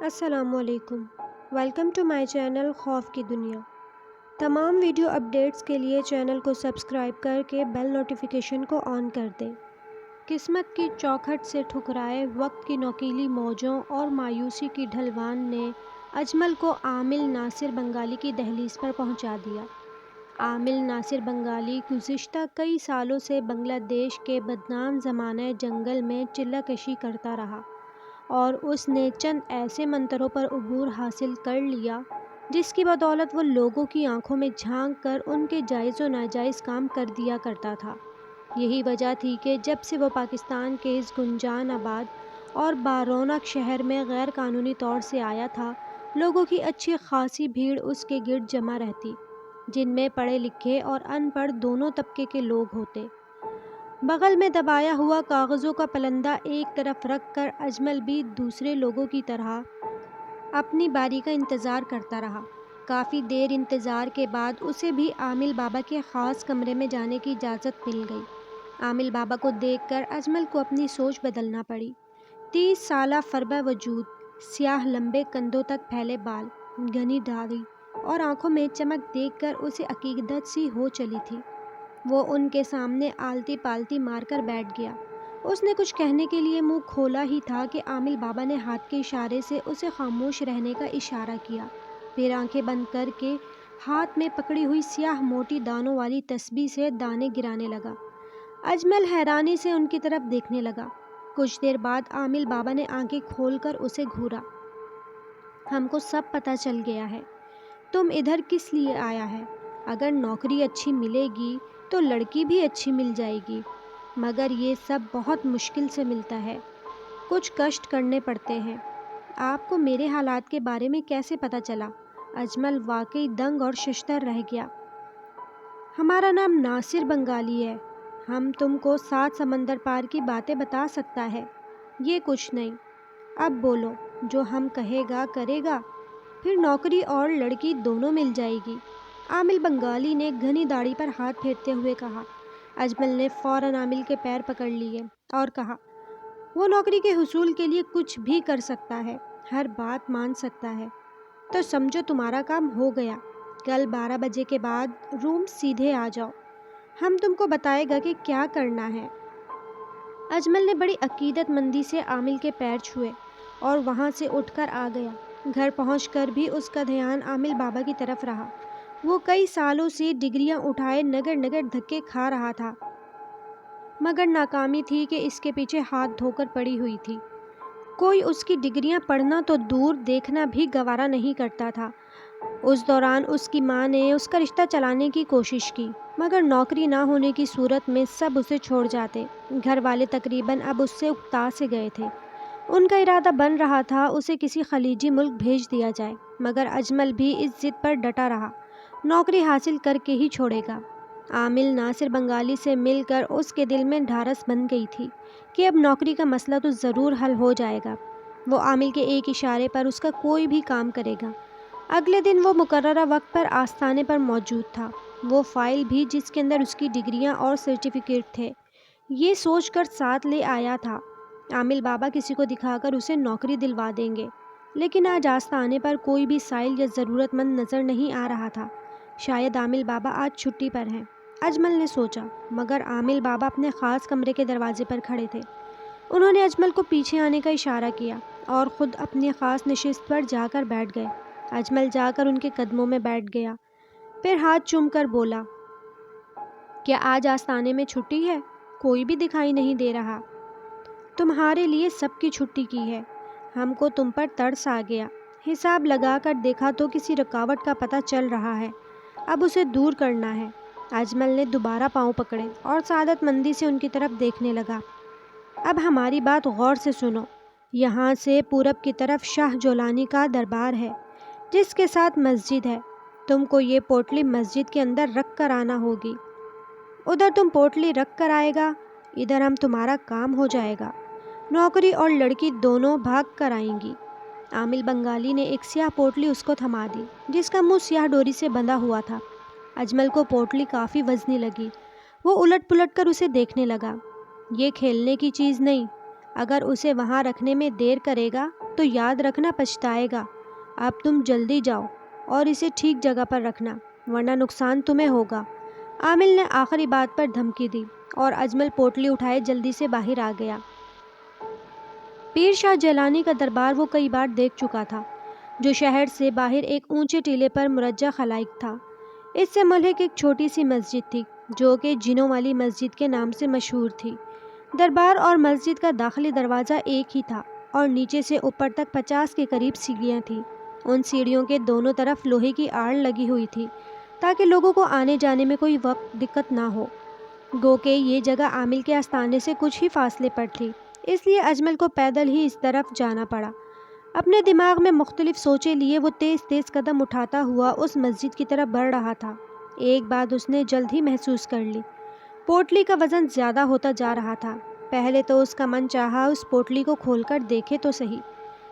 السلام علیکم۔ Welcome to my channel خوف کی دنیا۔ تمام ویڈیو اپڈیٹس کے لیے چینل کو سبسکرائب کر کے بیل نوٹیفیکیشن کو آن کر دیں۔ قسمت کی چوکھٹ سے ٹھکرائے وقت کی نوکیلی موجوں اور مایوسی کی ڈھلوان نے اجمل کو عامل ناصر بنگالی کی دہلیز پر پہنچا دیا۔ عامل ناصر بنگالی گزشتہ کئی سالوں سے بنگلہ دیش کے بدنام زمانہ جنگل میں چلہ کشی کرتا رہا اور اس نے چند ایسے منتروں پر عبور حاصل کر لیا جس کی بدولت وہ لوگوں کی آنکھوں میں جھانک کر ان کے جائز و ناجائز کام کر دیا کرتا تھا۔ یہی وجہ تھی کہ جب سے وہ پاکستان کے اس گنجان آباد اور بارونق شہر میں غیر قانونی طور سے آیا تھا، لوگوں کی اچھی خاصی بھیڑ اس کے گرد جمع رہتی، جن میں پڑھے لکھے اور ان پڑھ دونوں طبقے کے لوگ ہوتے۔ بغل میں دبایا ہوا کاغذوں کا پلندہ ایک طرف رکھ کر اجمل بھی دوسرے لوگوں کی طرح اپنی باری کا انتظار کرتا رہا۔ کافی دیر انتظار کے بعد اسے بھی عامل بابا کے خاص کمرے میں جانے کی اجازت مل گئی۔ عامل بابا کو دیکھ کر اجمل کو اپنی سوچ بدلنا پڑی۔ 30 سالہ فربہ وجود، سیاہ لمبے کندھوں تک پھیلے بال، گھنی داڑھی اور آنکھوں میں چمک دیکھ کر اسے عقیدت سی ہو چلی تھی۔ وہ ان کے سامنے آلتی پالتی مار کر بیٹھ گیا۔ اس نے کچھ کہنے کے لیے منہ کھولا ہی تھا کہ عامل بابا نے ہاتھ کے اشارے سے اسے خاموش رہنے کا اشارہ کیا، پھر آنکھیں بند کر کے ہاتھ میں پکڑی ہوئی سیاہ موٹی دانوں والی تسبیح سے دانے گرانے لگا۔ اجمل حیرانی سے ان کی طرف دیکھنے لگا۔ کچھ دیر بعد عامل بابا نے آنکھیں کھول کر اسے گھورا۔ ہم کو سب پتہ چل گیا ہے۔ تم ادھر کس لیے آیا ہے؟ اگر نوکری اچھی ملے گی تو لڑکی بھی اچھی مل جائے گی، مگر یہ سب بہت مشکل سے ملتا ہے، کچھ کشٹ کرنے پڑتے ہیں۔ آپ کو میرے حالات کے بارے میں کیسے پتہ چلا؟ اجمل واقعی دنگ اور ششدر رہ گیا۔ ہمارا نام ناصر بنگالی ہے، ہم تم کو 7 سمندر پار کی باتیں بتا سکتا ہے، یہ کچھ نہیں۔ اب بولو، جو ہم کہے گا کرے گا، پھر نوکری اور لڑکی دونوں مل جائے گی۔ عامل بنگالی نے گھنی داڑھی پر ہاتھ پھیرتے ہوئے کہا۔ اجمل نے فوراً عامل کے پیر پکڑ لیے اور کہا، وہ نوکری کے حصول کے لیے کچھ بھی کر سکتا ہے، ہر بات مان سکتا ہے، تو سمجھو تمہارا کام ہو گیا۔ کل 12 بجے کے بعد روم سیدھے آ جاؤ، ہم تم کو بتائے گا کہ کیا کرنا ہے۔ اجمل نے بڑی عقیدت مندی سے عامل کے پیر چھوئے اور وہاں سے اٹھ کر آ گیا۔ گھر پہنچ کر بھی اس کا دھیان عامل بابا کی طرف رہا۔ وہ کئی سالوں سے ڈگریاں اٹھائے نگر نگر دھکے کھا رہا تھا، مگر ناکامی تھی کہ اس کے پیچھے ہاتھ دھو کر پڑی ہوئی تھی۔ کوئی اس کی ڈگریاں پڑھنا تو دور، دیکھنا بھی گوارا نہیں کرتا تھا۔ اس دوران اس کی ماں نے اس کا رشتہ چلانے کی کوشش کی، مگر نوکری نہ ہونے کی صورت میں سب اسے چھوڑ جاتے۔ گھر والے تقریباً اب اس سے اکتا سے گئے تھے۔ ان کا ارادہ بن رہا تھا اسے کسی خلیجی ملک بھیج دیا جائے، مگر اجمل بھی اس ضد پر ڈٹا رہا، نوکری حاصل کر کے ہی چھوڑے گا۔ عامل ناصر بنگالی سے مل کر اس کے دل میں ڈھارس بن گئی تھی کہ اب نوکری کا مسئلہ تو ضرور حل ہو جائے گا۔ وہ عامل کے ایک اشارے پر اس کا کوئی بھی کام کرے گا۔ اگلے دن وہ مقررہ وقت پر آستانے پر موجود تھا، وہ فائل بھی جس کے اندر اس کی ڈگریاں اور سرٹیفکیٹ تھے، یہ سوچ کر ساتھ لے آیا تھا عامل بابا کسی کو دکھا کر اسے نوکری دلوا دیں گے۔ لیکن آج آستانے پر کوئی بھی سائل یا ضرورت مند نظر نہیں آ رہا تھا، شاید عامل بابا آج چھٹی پر ہیں، اجمل نے سوچا، مگر عامل بابا اپنے خاص کمرے کے دروازے پر کھڑے تھے۔ انہوں نے اجمل کو پیچھے آنے کا اشارہ کیا اور خود اپنی خاص نشست پر جا کر بیٹھ گئے۔ اجمل جا کر ان کے قدموں میں بیٹھ گیا، پھر ہاتھ چوم کر بولا، کیا آج آستانے میں چھٹی ہے؟ کوئی بھی دکھائی نہیں دے رہا۔ تمہارے لیے سب کی چھٹی کی ہے، ہم کو تم پر ترس آ گیا۔ حساب لگا کر دیکھا تو کسی رکاوٹ کا پتہ چل رہا ہے، اب اسے دور کرنا ہے۔ اجمل نے دوبارہ پاؤں پکڑے اور سعادت مندی سے ان کی طرف دیکھنے لگا۔ اب ہماری بات غور سے سنو، یہاں سے پورب کی طرف شاہ جولانی کا دربار ہے، جس کے ساتھ مسجد ہے۔ تم کو یہ پوٹلی مسجد کے اندر رکھ کر آنا ہوگی۔ ادھر تم پوٹلی رکھ کر آئے گا، ادھر ہم تمہارا کام ہو جائے گا، نوکری اور لڑکی دونوں بھاگ کر آئیں گی۔ عامل بنگالی نے ایک سیاہ پوٹلی اس کو تھما دی، جس کا منہ سیاہ ڈوری سے بندھا ہوا تھا۔ اجمل کو پوٹلی کافی وزنی لگی، وہ الٹ پلٹ کر اسے دیکھنے لگا۔ یہ کھیلنے کی چیز نہیں، اگر اسے وہاں رکھنے میں دیر کرے گا تو یاد رکھنا پچھتائے گا۔ اب تم جلدی جاؤ اور اسے ٹھیک جگہ پر رکھنا ورنہ نقصان تمہیں ہوگا۔ عامل نے آخری بات پر دھمکی دی اور اجمل پوٹلی اٹھائے جلدی سے باہر آ گیا۔ پیر شاہ جیلانی کا دربار وہ کئی بار دیکھ چکا تھا، جو شہر سے باہر ایک اونچے ٹیلے پر مرجع خلائق تھا۔ اس سے ملحق ایک چھوٹی سی مسجد تھی جو کہ جنوں والی مسجد کے نام سے مشہور تھی۔ دربار اور مسجد کا داخلی دروازہ ایک ہی تھا اور نیچے سے اوپر تک 50 کے قریب سیڑھیاں تھیں۔ ان سیڑھیوں کے دونوں طرف لوہے کی آڑ لگی ہوئی تھی تاکہ لوگوں کو آنے جانے میں کوئی وقت دقت نہ ہو۔ گو کہ یہ جگہ عامل کے آستانے سے کچھ ہی فاصلے پر تھی، اس لیے اجمل کو پیدل ہی اس طرف جانا پڑا۔ اپنے دماغ میں مختلف سوچیں لیے وہ تیز تیز قدم اٹھاتا ہوا اس مسجد کی طرف بڑھ رہا تھا۔ ایک بات اس نے جلد ہی محسوس کر لی، پوٹلی کا وزن زیادہ ہوتا جا رہا تھا۔ پہلے تو اس کا من چاہا اس پوٹلی کو کھول کر دیکھے تو صحیح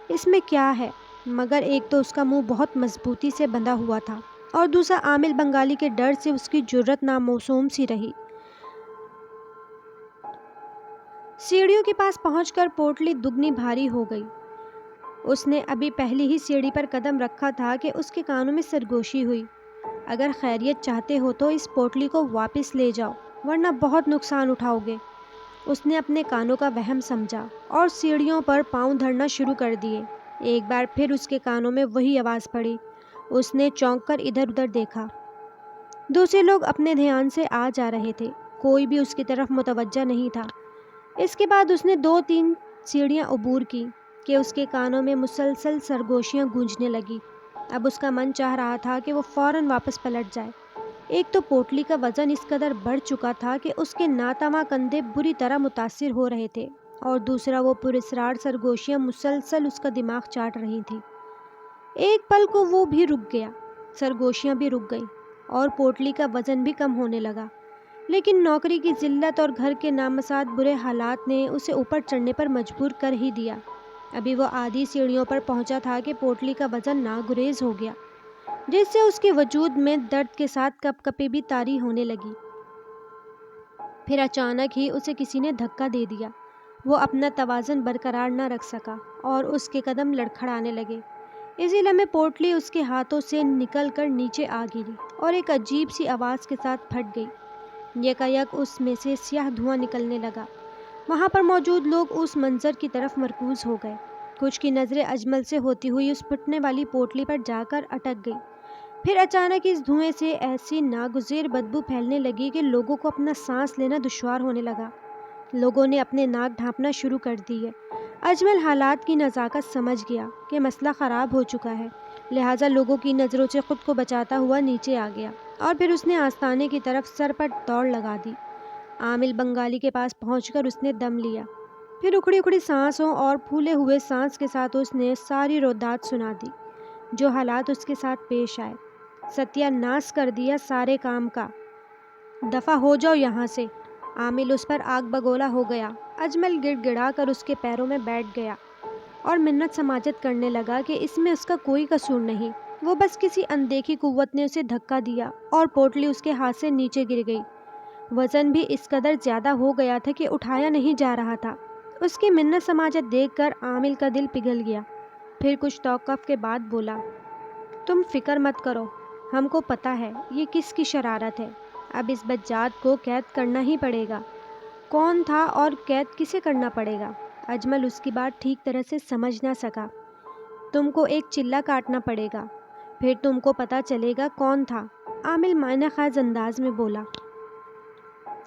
اس میں کیا ہے، مگر ایک تو اس کا منہ بہت مضبوطی سے بندھا ہوا تھا اور دوسرا عامل بنگالی کے ڈر سے اس کی جرأت ناموسوم سی رہی۔ سیڑھیوں کے پاس پہنچ کر پوٹلی دگنی بھاری ہو گئی۔ اس نے ابھی پہلی ہی سیڑھی پر قدم رکھا تھا کہ اس کے کانوں میں سرگوشی ہوئی، اگر خیریت چاہتے ہو تو اس پوٹلی کو واپس لے جاؤ ورنہ بہت نقصان اٹھاؤ گے۔ اس نے اپنے کانوں کا وہم سمجھا اور سیڑھیوں پر پاؤں دھرنا شروع کر دیے۔ ایک بار پھر اس کے کانوں میں وہی آواز پڑی۔ اس نے چونک کر ادھر ادھر دیکھا، دوسرے لوگ اپنے دھیان سے آ جا رہے تھے، کوئی بھی اس کی طرف متوجہ نہیں تھا۔ اس کے بعد اس نے 2-3 سیڑھیاں عبور کی کہ اس کے کانوں میں مسلسل سرگوشیاں گونجنے لگی۔ اب اس کا من چاہ رہا تھا کہ وہ فوراً واپس پلٹ جائے۔ ایک تو پوٹلی کا وزن اس قدر بڑھ چکا تھا کہ اس کے ناتواں کندھے بری طرح متاثر ہو رہے تھے، اور دوسرا وہ پراسرار سرگوشیاں مسلسل اس کا دماغ چاٹ رہی تھیں۔ ایک پل کو وہ بھی رک گیا، سرگوشیاں بھی رک گئیں اور پوٹلی کا وزن بھی کم ہونے لگا، لیکن نوکری کی ذلت اور گھر کے نامساعد برے حالات نے اسے اوپر چڑھنے پر مجبور کر ہی دیا۔ ابھی وہ آدھی سیڑھیوں پر پہنچا تھا کہ پوٹلی کا وزن ناگزیر ہو گیا، جس سے اس کے وجود میں درد کے ساتھ کپ کپی بھی طاری ہونے لگی۔ پھر اچانک ہی اسے کسی نے دھکا دے دیا۔ وہ اپنا توازن برقرار نہ رکھ سکا اور اس کے قدم لڑکھڑانے لگے۔ اسی لمحے پوٹلی اس کے ہاتھوں سے نکل کر نیچے آ گری اور ایک عجیب سی آواز کے ساتھ پھٹ گئی۔ یکایک اس میں سے سیاہ دھواں نکلنے لگا۔ وہاں پر موجود لوگ اس منظر کی طرف مرکوز ہو گئے۔ کچھ کی نظریں اجمل سے ہوتی ہوئی اس پھٹنے والی پوٹلی پر جا کر اٹک گئی۔ پھر اچانک اس دھوئیں سے ایسی ناگزیر بدبو پھیلنے لگی کہ لوگوں کو اپنا سانس لینا دشوار ہونے لگا۔ لوگوں نے اپنے ناک ڈھانپنا شروع کر دیے۔ اجمل حالات کی نزاکت سمجھ گیا کہ مسئلہ خراب ہو چکا ہے، لہٰذا لوگوں کی نظروں سے خود کو بچاتا ہوا نیچے آ گیا اور پھر اس نے آستانے کی طرف سر پر دوڑ لگا دی۔ عامل بنگالی کے پاس پہنچ کر اس نے دم لیا، پھر اکھڑی اکھڑی سانسوں اور پھولے ہوئے سانس کے ساتھ اس نے ساری رودات سنا دی، جو حالات اس کے ساتھ پیش آئے۔ ستیہ ناس کر دیا سارے کام کا، دفع ہو جاؤ یہاں سے۔ عامل اس پر آگ بگولا ہو گیا۔ اجمل گڑ گڑا کر اس کے پیروں میں بیٹھ گیا اور منت سماجت کرنے لگا کہ اس میں اس کا کوئی قصور نہیں، وہ بس کسی اندیکھی قوت نے اسے دھکا دیا اور پوٹلی اس کے ہاتھ سے نیچے گر گئی۔ وزن بھی اس قدر زیادہ ہو گیا تھا کہ اٹھایا نہیں جا رہا تھا۔ اس کی منت سماجت دیکھ کر عامل کا دل پگھل گیا، پھر کچھ توقف کے بعد بولا، تم فکر مت کرو، ہم کو پتہ ہے یہ کس کی شرارت ہے، اب اس بجات کو قید کرنا ہی پڑے گا۔ کون تھا اور قید کسے کرنا پڑے گا؟ اجمل اس کی بات ٹھیک طرح سے سمجھ نہ سکا۔ تم کو ایک چلہ کاٹنا پڑے گا، پھر تم کو پتہ چلے گا کون تھا، عامل معنی خیز انداز میں بولا۔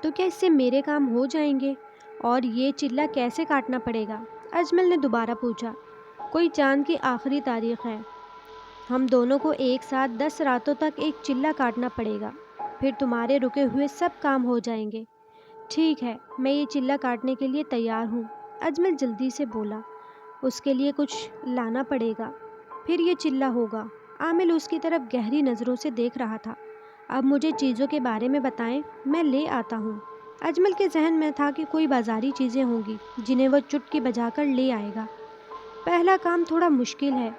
تو کیا اس سے میرے کام ہو جائیں گے؟ اور یہ چلہ کیسے کاٹنا پڑے گا؟ اجمل نے دوبارہ پوچھا۔ کوئی چاند کی آخری تاریخ ہے، ہم دونوں کو ایک ساتھ 10 راتوں تک ایک چلہ کاٹنا پڑے گا، پھر تمہارے رکے ہوئے سب کام ہو جائیں گے۔ ٹھیک ہے، میں یہ چلہ کاٹنے کے لیے تیار ہوں، اجمل جلدی سے بولا۔ اس کے لیے کچھ لانا پڑے گا، پھر یہ چلہ ہوگا۔ عامل اس کی طرف گہری نظروں سے دیکھ رہا تھا۔ اب مجھے چیزوں کے بارے میں بتائیں، میں لے آتا ہوں۔ اجمل کے ذہن میں تھا کہ کوئی بازاری چیزیں ہوں گی جنہیں وہ چٹکی بجا کر لے آئے گا۔ پہلا کام تھوڑا مشکل ہے،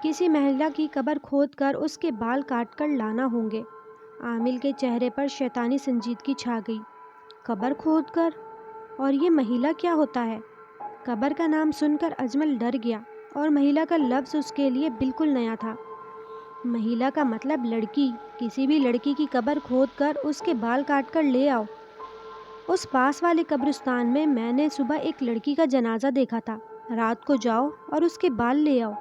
کسی مہیلا کی قبر کھود کر اس کے بال کاٹ کر لانا ہوں گے۔ عامل کے چہرے پر شیطانی سنجیدگی چھا گئی۔ قبر کھود کر؟ اور یہ مہیلا کیا ہوتا ہے؟ قبر کا نام سن کر اجمل ڈر گیا۔ اور مہیلا کا لفظ اس کے لیے بالکل نیا تھا۔ مہیلا کا مطلب لڑکی۔ کسی بھی لڑکی کی قبر کھود کر اس کے بال کاٹ کر لے آؤ۔ اس پاس والے قبرستان میں نے صبح ایک لڑکی کا جنازہ دیکھا تھا۔ رات کو جاؤ اور اس کے بال لے آؤ۔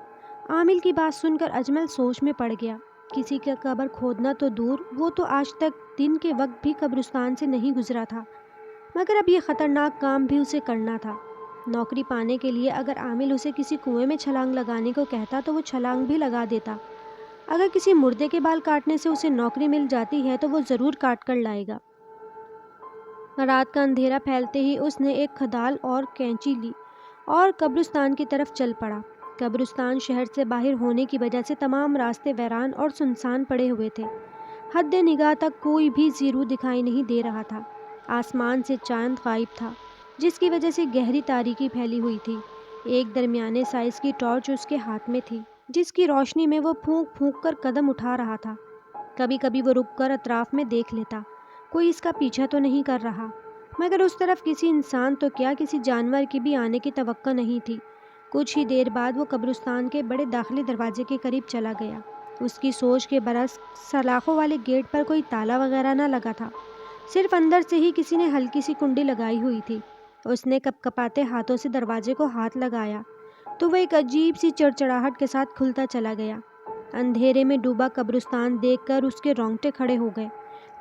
عامل کی بات سن کر اجمل سوچ میں پڑ گیا۔ کسی کا قبر کھودنا تو دور، وہ تو آج تک دن کے وقت بھی قبرستان سے نہیں گزرا تھا، مگر اب یہ خطرناک کام بھی اسے کرنا تھا۔ نوکری پانے کے لیے اگر عامل اسے کسی کنویں میں چھلانگ لگانے کو کہتا تو وہ چھلانگ بھی لگا دیتا۔ اگر کسی مردے کے بال کاٹنے سے اسے نوکری مل جاتی ہے تو وہ ضرور کاٹ کر لائے گا۔ رات کا اندھیرا پھیلتے ہی اس نے ایک کھدال اور کینچی لی اور قبرستان کی طرف چل پڑا۔ قبرستان شہر سے باہر ہونے کی وجہ سے تمام راستے ویران اور سنسان پڑے ہوئے تھے۔ حد نگاہ تک کوئی بھی زیرو دکھائی نہیں دے رہا تھا۔ آسمان سے چاند غائب تھا، جس کی وجہ سے گہری تاریکی پھیلی ہوئی تھی۔ ایک درمیانے سائز کی ٹارچ اس کے ہاتھ میں تھی، جس کی روشنی میں وہ پھونک پھونک کر قدم اٹھا رہا تھا۔ کبھی کبھی وہ رک کر اطراف میں دیکھ لیتا، کوئی اس کا پیچھا تو نہیں کر رہا، مگر اس طرف کسی انسان تو کیا کسی جانور کی بھی آنے کی توقع نہیں تھی۔ کچھ ہی دیر بعد وہ قبرستان کے بڑے داخلی دروازے کے قریب چلا گیا۔ اس کی سوچ کے برعکس سلاخوں والے گیٹ پر کوئی تالا وغیرہ نہ لگا تھا، صرف اندر سے ہی کسی نے ہلکی سی کنڈی لگائی ہوئی تھی۔ اس نے کپ کپاتے ہاتھوں سے دروازے کو ہاتھ لگایا تو وہ ایک عجیب سی چڑچڑاہٹ کے ساتھ کھلتا چلا گیا۔ اندھیرے میں ڈوبا قبرستان دیکھ کر اس کے رونگٹے کھڑے ہو گئے۔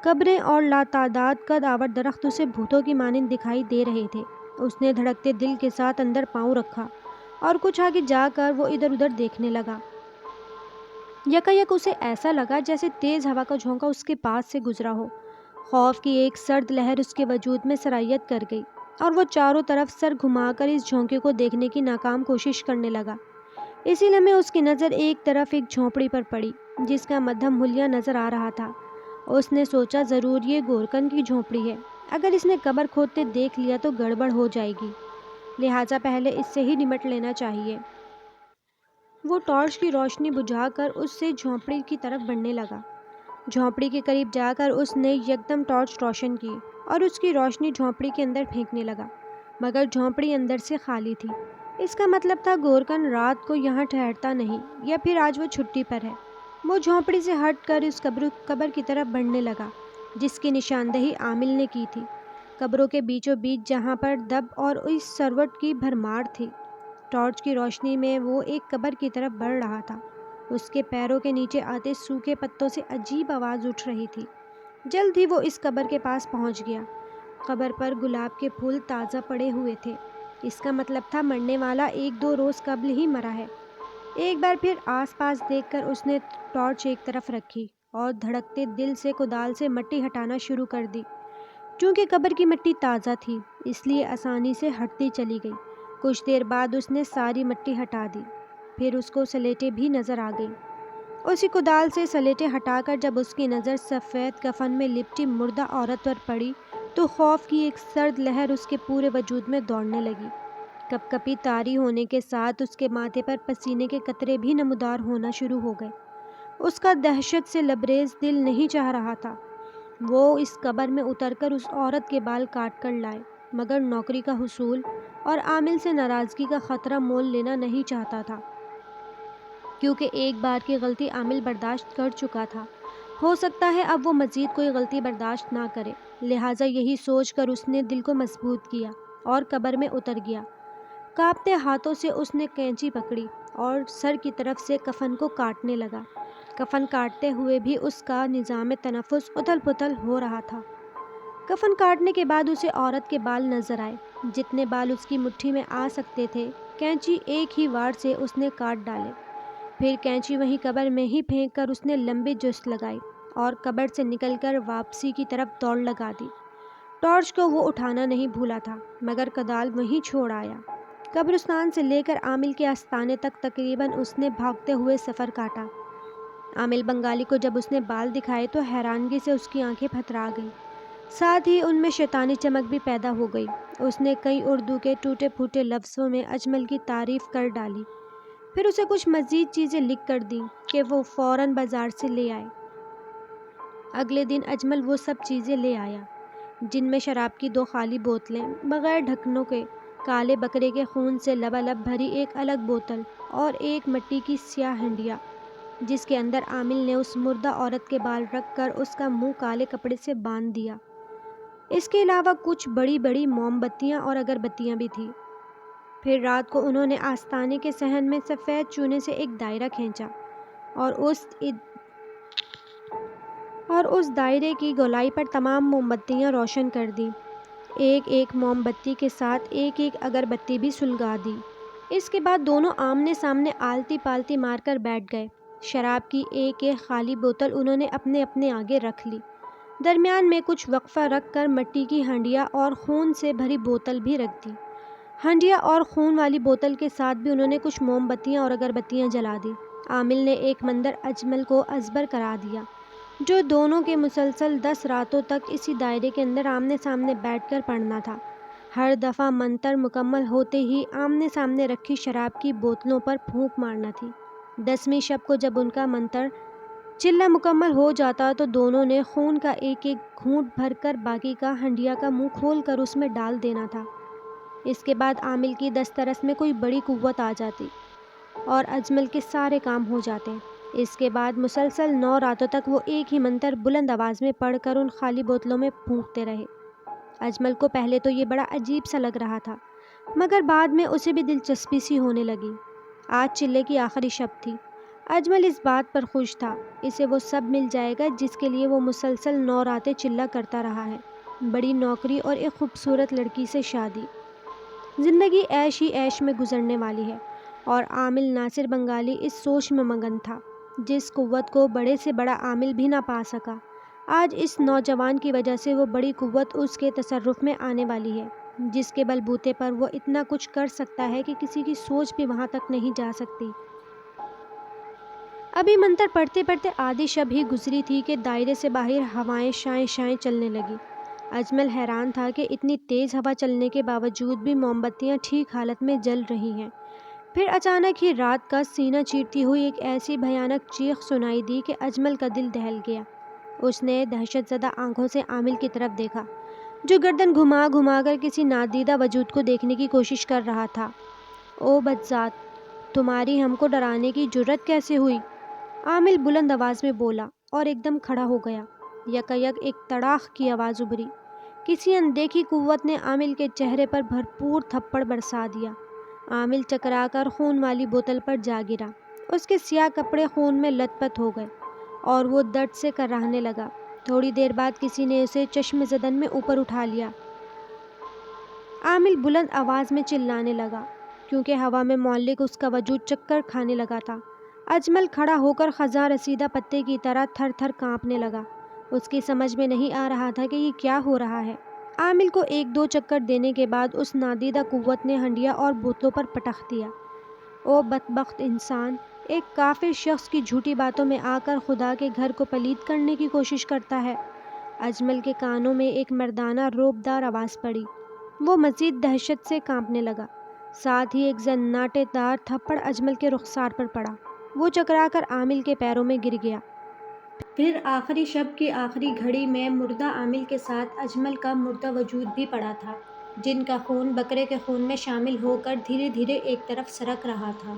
قبریں اور لاتعداد قد آور درخت اسے بھوتوں کی مانند دکھائی دے رہے تھے۔ اس نے دھڑکتے دل کے ساتھ اندر پاؤں رکھا اور کچھ آگے جا کر وہ ادھر ادھر دیکھنے لگا۔ یکایک اسے ایسا لگا جیسے تیز ہوا کا جھونکا اس کے پاس سے گزرا ہو۔ خوف کی ایک سرد لہر اس کے وجود میں سرایت کر گئی اور وہ چاروں طرف سر گھما کر اس جھونکے کو دیکھنے کی ناکام کوشش کرنے لگا۔ اسی لمحے اس کی نظر ایک طرف ایک جھونپڑی پر پڑی، جس کا مدھم حلیہ نظر آ رہا تھا۔ اس نے سوچا ضرور یہ گورکن کی جھونپڑی ہے، اگر اس نے قبر کھودتے دیکھ لیا تو گڑبڑ ہو جائے گی، لہٰذا پہلے اس سے ہی نمٹ لینا چاہیے۔ وہ ٹارچ کی روشنی بجھا کر اس سے جھونپڑی کی طرف بڑھنے لگا۔ جھونپڑی کے قریب جا کر اس نے یکدم ٹارچ روشن کی اور اس کی روشنی جھونپڑی کے اندر پھینکنے لگا، مگر جھونپڑی اندر سے خالی تھی۔ اس کا مطلب تھا گورکن رات کو یہاں ٹھہرتا نہیں، یا پھر آج وہ چھٹی پر ہے۔ وہ جھونپڑی سے ہٹ کر اس قبر کی طرف بڑھنے لگا جس کی نشاندہی عامل نے کی تھی، قبروں کے بیچوں بیچ جہاں پر دب اور اس سروٹ کی بھرمار تھی۔ ٹارچ کی روشنی میں وہ ایک قبر کی طرف بڑھ رہا تھا۔ اس کے پیروں کے نیچے آتے سوکھے پتوں سے عجیب آواز اٹھ رہی تھی۔ جلد ہی وہ اس قبر کے پاس پہنچ گیا۔ قبر پر گلاب کے پھول تازہ پڑے ہوئے تھے۔ اس کا مطلب تھا مرنے والا 1-2 روز قبل ہی مرا ہے۔ ایک بار پھر آس پاس دیکھ کر اس نے ٹارچ ایک طرف رکھی اور دھڑکتے دل سے کدال سے مٹی ہٹانا شروع کر دی۔ چونکہ قبر کی مٹی تازہ تھی، اس لیے آسانی سے ہٹتی چلی گئی۔ کچھ دیر بعد اس نے ساری مٹی ہٹا دی، پھر اس کو سلیٹیں بھی نظر آ گئیں۔ اسی کدال سے سلیٹیں ہٹا کر جب اس کی نظر سفید کفن میں لپٹی مردہ عورت پر پڑی تو خوف کی ایک سرد لہر اس کے پورے وجود میں دوڑنے لگی۔ کپ کپی طاری ہونے کے ساتھ اس کے ماتھے پر پسینے کے قطرے بھی نمودار ہونا شروع ہو گئے۔ اس کا دہشت سے لبریز دل نہیں چاہ رہا تھا وہ اس قبر میں اتر کر اس عورت کے بال کاٹ کر لائے، مگر نوکری کا حصول اور عامل سے ناراضگی کا خطرہ مول لینا نہیں چاہتا تھا، کیونکہ ایک بار کی غلطی عامل برداشت کر چکا تھا۔ ہو سکتا ہے اب وہ مزید کوئی غلطی برداشت نہ کرے، لہٰذا یہی سوچ کر اس نے دل کو مضبوط کیا اور قبر میں اتر گیا۔ کانپتے ہاتھوں سے اس نے کینچی پکڑی اور سر کی طرف سے کفن کو کاٹنے لگا۔ کفن کاٹتے ہوئے بھی اس کا نظام تنفس اتھل پتھل ہو رہا تھا۔ کفن کاٹنے کے بعد اسے عورت کے بال نظر آئے، جتنے بال اس کی مٹھی میں آ سکتے تھے۔ کینچی ایک ہی وار سے اس نے کاٹ ڈالے، پھر کینچی وہیں قبر میں ہی پھینک کر اس نے لمبی جست لگائی اور قبر سے نکل کر واپسی کی طرف دوڑ لگا دی۔ ٹارچ کو وہ اٹھانا نہیں بھولا تھا، مگر کدال وہیں چھوڑ آیا۔ قبرستان سے لے کر عامل کے آستانے تک تقریباً اس نے بھاگتے ہوئے سفر کاٹا۔ عامل بنگالی کو جب اس نے بال دکھائے تو حیرانگی سے اس کی آنکھیں پھترا گئیں، ساتھ ہی ان میں شیطانی چمک بھی پیدا ہو گئی۔ اس نے کئی اردو کے ٹوٹے پھوٹے لفظوں میں اجمل کی تعریف کر ڈالی، پھر اسے کچھ مزید چیزیں لکھ کر دیں کہ وہ فوراً بازار سے لے آئے۔ اگلے دن اجمل وہ سب چیزیں لے آیا، جن میں شراب کی 2 خالی بوتلیں بغیر ڈھکنوں کے کالے بکرے کے خون سے لبالب بھری ایک الگ بوتل اور ایک مٹی کی سیاہ ہنڈیا جس کے اندر عامل نے اس مردہ عورت کے بال رکھ کر اس کا منہ کالے کپڑے سے باندھ دیا۔ اس کے علاوہ کچھ بڑی بڑی موم بتیاں اور اگربتیاں بھی تھیں۔ پھر رات کو انہوں نے آستانے کے صحن میں سفید چونے سے ایک دائرہ کھینچا اور اس دائرے کی گولائی پر تمام موم بتیاں روشن کر دیں۔ ایک ایک موم بتی کے ساتھ ایک ایک اگربتی بھی سلگا دی۔ اس کے بعد دونوں آمنے سامنے آلتی پالتی مار کر بیٹھ گئے۔ شراب کی ایک ایک خالی بوتل انہوں نے اپنے اپنے آگے رکھ لی۔ درمیان میں کچھ وقفہ رکھ کر مٹی کی ہنڈیا اور خون سے بھری بوتل بھی رکھ دی۔ ہنڈیا اور خون والی بوتل کے ساتھ بھی انہوں نے کچھ موم بتیاں اور اگربتیاں جلا دی۔ عامل نے ایک منتر اجمل کو ازبر کرا دیا جو دونوں کے مسلسل 10 راتوں تک اسی دائرے کے اندر آمنے سامنے بیٹھ کر پڑھنا تھا۔ ہر دفعہ منتر مکمل ہوتے ہی آمنے سامنے رکھی شراب کی بوتلوں پر پھونک مارنا تھی۔ 10ویں شب کو جب ان کا منتر چلہ مکمل ہو جاتا تو دونوں نے خون کا ایک ایک گھونٹ بھر کر باقی کا ہنڈیا کا منہ کھول کر اس میں ڈال دینا تھا۔ اس کے بعد عامل کی دسترس میں کوئی بڑی قوت آ جاتی اور اجمل کے سارے کام ہو جاتے۔ اس کے بعد مسلسل 9 راتوں تک وہ ایک ہی منتر بلند آواز میں پڑھ کر ان خالی بوتلوں میں پھونکتے رہے۔ اجمل کو پہلے تو یہ بڑا عجیب سا لگ رہا تھا مگر بعد میں اسے بھی دلچسپی سی ہونے لگی۔ آج چلے کی آخری شب تھی۔ اجمل اس بات پر خوش تھا، اسے وہ سب مل جائے گا جس کے لیے وہ مسلسل 9 راتیں چلہ کرتا رہا ہے، بڑی نوکری اور ایک خوبصورت لڑکی سے شادی۔ زندگی عیش ہی عیش میں گزرنے والی ہے اور عامل ناصر بنگالی اس سوچ میں مگن تھا جس قوت کو بڑے سے بڑا عامل بھی نہ پا سکا۔ آج اس نوجوان کی وجہ سے وہ بڑی قوت اس کے تصرف میں آنے والی ہے جس کے بل بوتے پر وہ اتنا کچھ کر سکتا ہے کہ کسی کی سوچ بھی وہاں تک نہیں جا سکتی۔ ابھی منتر پڑھتے پڑھتے آدھی شب ہی گزری تھی کہ دائرے سے باہر ہوائیں شائیں شائیں چلنے لگی۔ اجمل حیران تھا کہ اتنی تیز ہوا چلنے کے باوجود بھی موم بتیاں ٹھیک حالت میں جل رہی ہیں۔ پھر اچانک ہی رات کا سینہ چیرتی ہوئی ایک ایسی بھیانک چیخ سنائی دی کہ اجمل کا دل دہل گیا۔ اس نے دہشت زدہ آنکھوں سے عامل کی طرف دیکھا جو گردن گھما گھما کر کسی نادیدہ وجود کو دیکھنے کی کوشش کر رہا تھا۔ او بدذات، تمہاری ہم کو ڈرانے کی جرت کیسے ہوئی؟ عامل بلند آواز میں بولا اور ایک دم کھڑا ہو گیا۔ یکایک ایک تڑاخ کی آواز ابھری۔ کسی اندیکھی قوت نے عامل کے چہرے پر بھرپور تھپڑ برسا دیا۔ عامل چکرا کر خون والی بوتل پر جا گرا۔ اس کے سیاہ کپڑے خون میں لت پت ہو گئے اور وہ درد سے کراہنے لگا۔ تھوڑی دیر بعد کسی نے اسے چشم زدن میں اوپر اٹھا لیا۔ عامل بلند آواز میں چلانے لگا کیونکہ ہوا میں معلق اس کا وجود چکر کھانے لگا تھا۔ اجمل کھڑا ہو کر خزاں رسیدہ پتے کی طرح تھر تھر کانپنے لگا۔ اس کی سمجھ میں نہیں آ رہا تھا کہ یہ کیا ہو رہا ہے۔ عامل کو 1-2 چکر دینے کے بعد اس نادیدہ قوت نے ہنڈیا اور بوتلوں پر پٹخ دیا۔ او بدبخت انسان، ایک کافر شخص کی جھوٹی باتوں میں آ کر خدا کے گھر کو پلید کرنے کی کوشش کرتا ہے۔ اجمل کے کانوں میں ایک مردانہ رعبدار آواز پڑی۔ وہ مزید دہشت سے کانپنے لگا۔ ساتھ ہی ایک زناٹے دار تھپڑ اجمل کے رخسار پر پڑا۔ وہ چکرا کر عامل کے پیروں میں گر گیا۔ پھر آخری شب کی آخری گھڑی میں مردہ عامل کے ساتھ اجمل کا مردہ وجود بھی پڑا تھا جن کا خون بکرے کے خون میں شامل ہو کر دھیرے دھیرے ایک طرف سرک رہا تھا۔